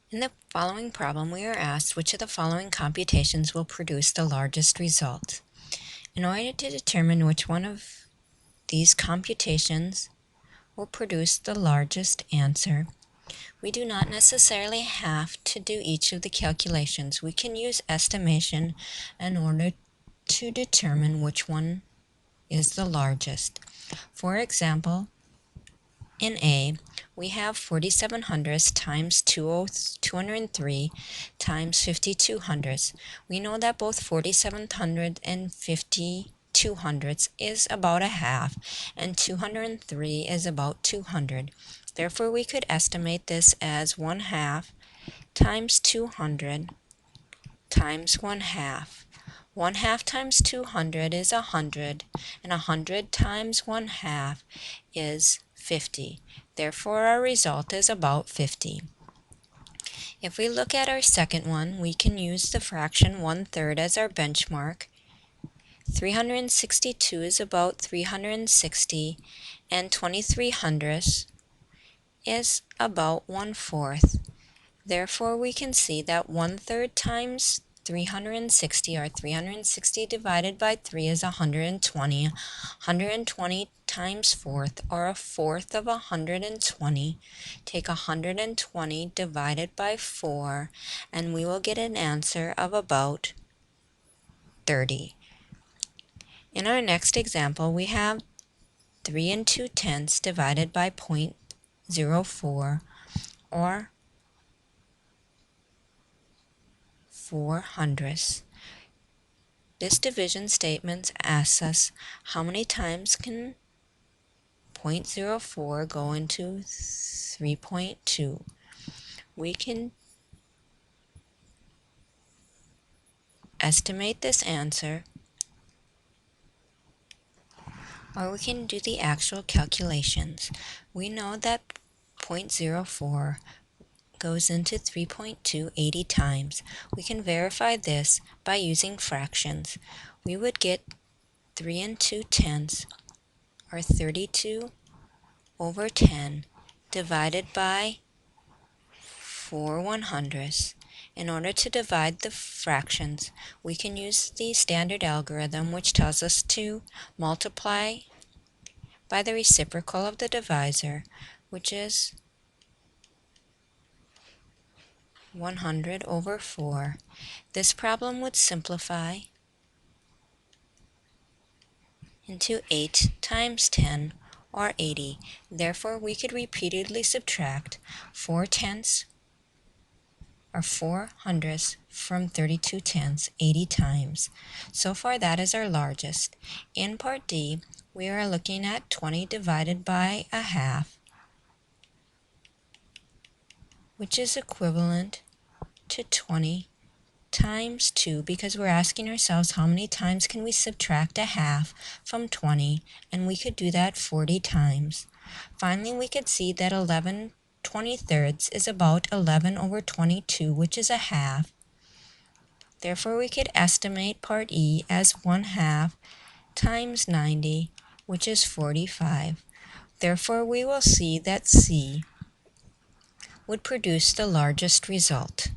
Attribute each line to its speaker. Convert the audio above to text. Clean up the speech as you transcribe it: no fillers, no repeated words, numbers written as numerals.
Speaker 1: In the following problem, we are asked which of the following computations will produce the largest result. In order to determine which one of these computations will produce the largest answer, we do not necessarily have to do each of the calculations. We can use estimation in order to determine which one is the largest. For example, in A, we have 47 hundredths times 203 times 52 hundredths. We know that both 47 hundredths and 52 hundredths is about a half, and 203 is about 200. Therefore, we could estimate this as 1 half times 200 times 1 half. 1 half times 200 is 100, and 100 times 1 half is 50. Therefore, our result is about 50. If we look at our second one, we can use the fraction 1/3 as our benchmark. 362 is about 360, and 23 hundredths is about 1/4. Therefore, we can see that 1/3 times 360, or 360 divided by 3 is 120. 120 times 4th, or 1/4 of 120. Take 120 divided by 4, and we will get an answer of about 30. In our next example, we have 3 2/10 divided by 0.04, or 4 hundredths. This division statement asks us how many times can 0.04 go into 3.2. We can estimate this answer, or we can do the actual calculations. We know that 0.04 goes into 3.2 80 times. We can verify this by using fractions. We would get 3 2/10, or 32 over 10, divided by 4 100ths. In order to divide the fractions, we can use the standard algorithm, which tells us to multiply by the reciprocal of the divisor, which is 100 over 4. This problem would simplify into 8 times 10, or 80. Therefore, we could repeatedly subtract 4/10 or 4 hundredths from 32 tenths 80 times. So far, that is our largest. In part D, we are looking at 20 divided by a half, which is equivalent to 20 times 2, because we're asking ourselves how many times can we subtract a half from 20, and we could do that 40 times. Finally, we could see that 11 23rds is about 11 over 22, which is a half. Therefore, we could estimate part E as 1 half times 90, which is 45. Therefore, we will see that C would produce the largest result.